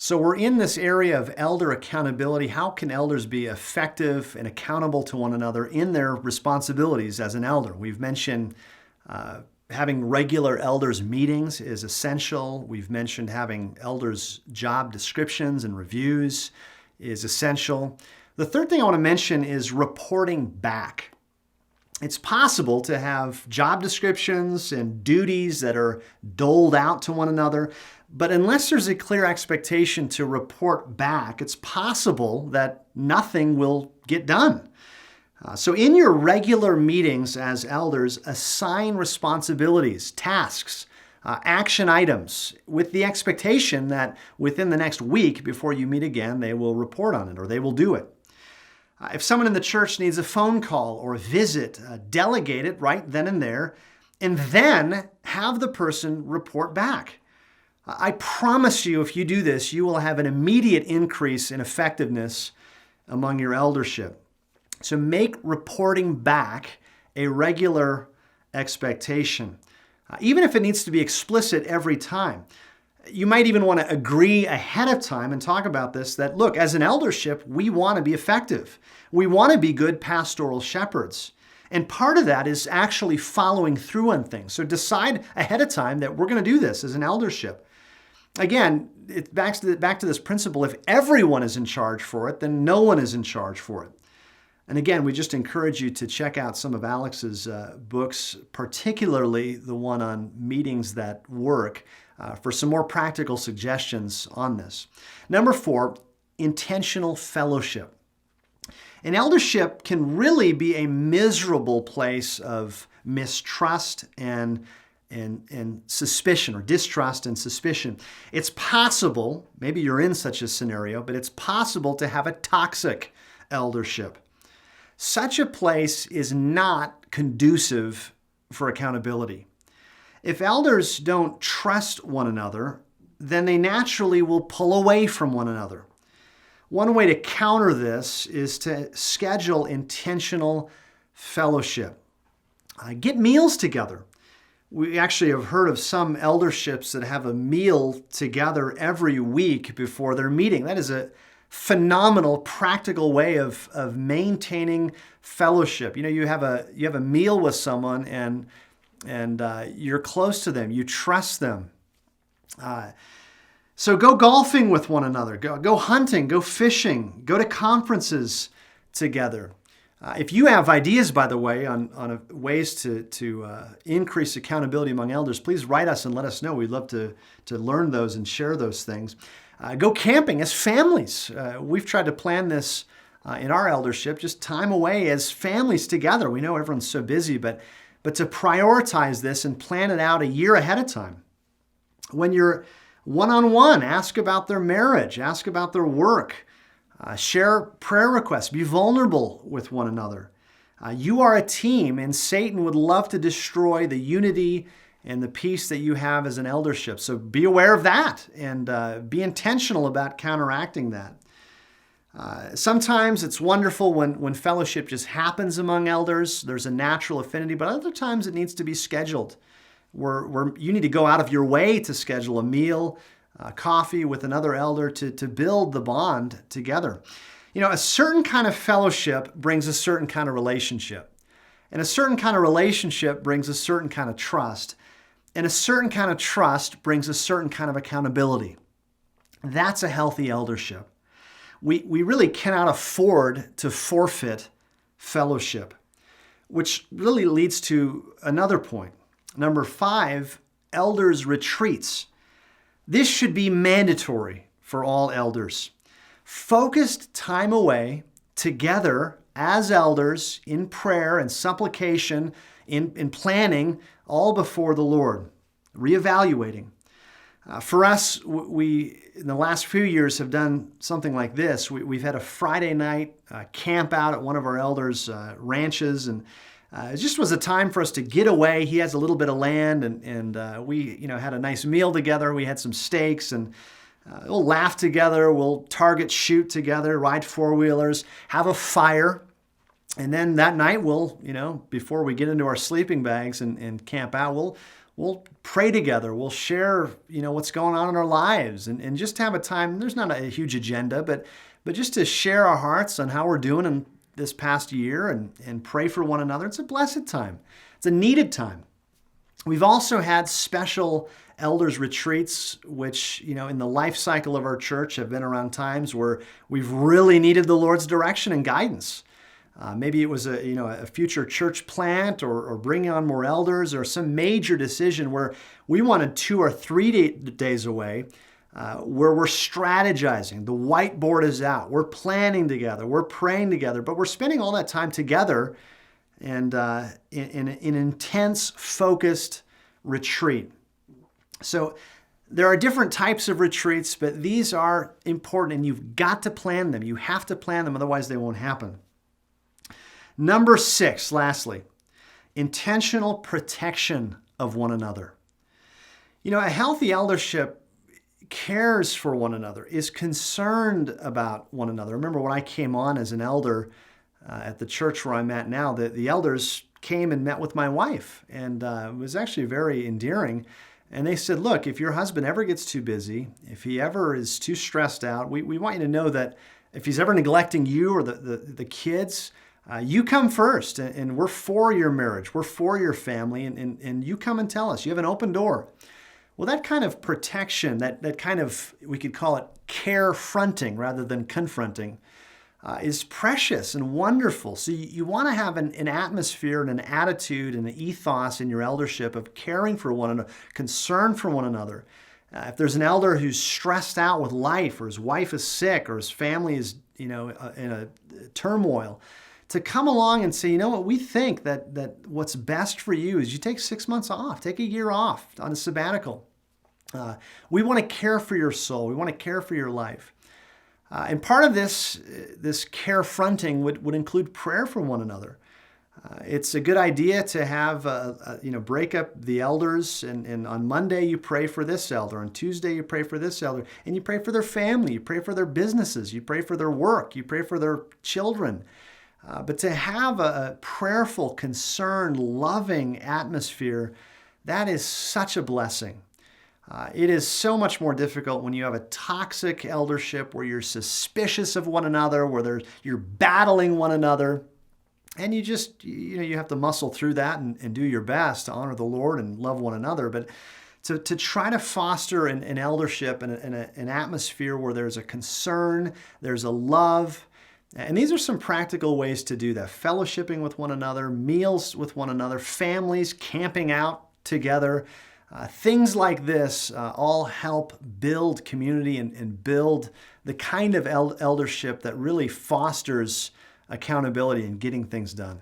So we're in this area of elder accountability. How can elders be effective and accountable to one another in their responsibilities as an elder? We've mentioned having regular elders meetings is essential. We've mentioned having elders job descriptions and reviews is essential. The third thing I want to mention is reporting back. It's possible to have job descriptions and duties that are doled out to one another, but unless there's a clear expectation to report back, it's possible that nothing will get done. So in your regular meetings as elders, assign responsibilities, tasks, action items with the expectation that within the next week before you meet again, they will report on it or they will do it. If someone in the church needs a phone call or a visit, delegate it right then and there, and then have the person report back. I promise you, if you do this, you will have an immediate increase in effectiveness among your eldership. So make reporting back a regular expectation, even if it needs to be explicit every time. You might even want to agree ahead of time and talk about this, that look, as an eldership, we want to be effective. We want to be good pastoral shepherds. And part of that is actually following through on things. So decide ahead of time that we're going to do this as an eldership. Again, it's back to this principle, if everyone is in charge for it, then no one is in charge for it. And again, we just encourage you to check out some of Alex's books, particularly the one on meetings that work, for some more practical suggestions on this. Number 4, intentional fellowship. An eldership can really be a miserable place of mistrust and suspicion, or distrust and suspicion. It's possible, maybe you're in such a scenario, but it's possible to have a toxic eldership. Such a place is not conducive for accountability. If elders don't trust one another, then they naturally will pull away from one another. One way to counter this is to schedule intentional fellowship. Get meals together. We actually have heard of some elderships that have a meal together every week before their meeting. That is a phenomenal, practical way of maintaining fellowship. You have a meal with someone and you're close to them. You trust them. So go golfing with one another. Go hunting. Go fishing. Go to conferences together. If you have ideas, by the way, on ways to increase accountability among elders, please write us and let us know. We'd love to learn those and share those things. Go camping as families. We've tried to plan this in our eldership, just time away as families together. We know everyone's so busy, but to prioritize this and plan it out a year ahead of time. When you're one-on-one, ask about their marriage, ask about their work, share prayer requests, be vulnerable with one another. You are a team, and Satan would love to destroy the unity and the peace that you have as an eldership. So be aware of that and be intentional about counteracting that. Sometimes it's wonderful when fellowship just happens among elders. There's a natural affinity, but other times it needs to be scheduled. Where you need to go out of your way to schedule a meal, coffee with another elder to build the bond together. A certain kind of fellowship brings a certain kind of relationship. And a certain kind of relationship brings a certain kind of trust. And a certain kind of trust brings a certain kind of accountability. That's a healthy eldership. We really cannot afford to forfeit fellowship, which really leads to another point. Number 5, elders' retreats. This should be mandatory for all elders. Focused time away together as elders in prayer and supplication, in planning, all before the Lord, reevaluating. For us, we in the last few years have done something like this. We've had a Friday night camp out at one of our elders' ranches, and it just was a time for us to get away. He has a little bit of land, and we had a nice meal together. We had some steaks, and we'll laugh together. We'll target shoot together, ride four-wheelers, have a fire. And then that night, we'll, before we get into our sleeping bags and camp out, we'll pray together. We'll share, what's going on in our lives and just have a time. There's not a huge agenda, but just to share our hearts on how we're doing in this past year and pray for one another. It's a blessed time. It's a needed time. We've also had special elders retreats, which, in the life cycle of our church have been around times where we've really needed the Lord's direction and guidance. Maybe it was a future church plant or bringing on more elders or some major decision where we wanted 2 or 3 days away, where we're strategizing. The whiteboard is out. We're planning together. We're praying together, but we're spending all that time together and in an intense, focused retreat. So there are different types of retreats, but these are important and you've got to plan them. You have to plan them, otherwise they won't happen. Number 6, lastly, intentional protection of one another. A healthy eldership cares for one another, is concerned about one another. Remember when I came on as an elder at the church where I'm at now, the elders came and met with my wife, and it was actually very endearing. And they said, look, if your husband ever gets too busy, if he ever is too stressed out, we want you to know that if he's ever neglecting you or the kids, you come first, and we're for your marriage. We're for your family, and you come and tell us. You have an open door. Well, that kind of protection, that kind of, we could call it care-fronting rather than confronting, is precious and wonderful. So you want to have an atmosphere and an attitude and an ethos in your eldership of caring for one another, concern for one another. If there's an elder who's stressed out with life, or his wife is sick, or his family is in a turmoil, to come along and say, what, we think that what's best for you is you take 6 months off, take a year off on a sabbatical. We want to care for your soul. We want to care for your life. And part of this care fronting would include prayer for one another. It's a good idea to have, break up the elders, and on Monday you pray for this elder, on Tuesday you pray for this elder, and you pray for their family, you pray for their businesses, you pray for their work, you pray for their children. But to have a prayerful, concerned, loving atmosphere, that is such a blessing. It is so much more difficult when you have a toxic eldership where you're suspicious of one another, where you're battling one another, and you just, you have to muscle through that and do your best to honor the Lord and love one another. But to try to foster an eldership and an atmosphere where there's a concern, there's a love, and these are some practical ways to do that. Fellowshipping with one another, meals with one another, families camping out together. Things like this all help build community and build the kind of eldership that really fosters accountability and getting things done.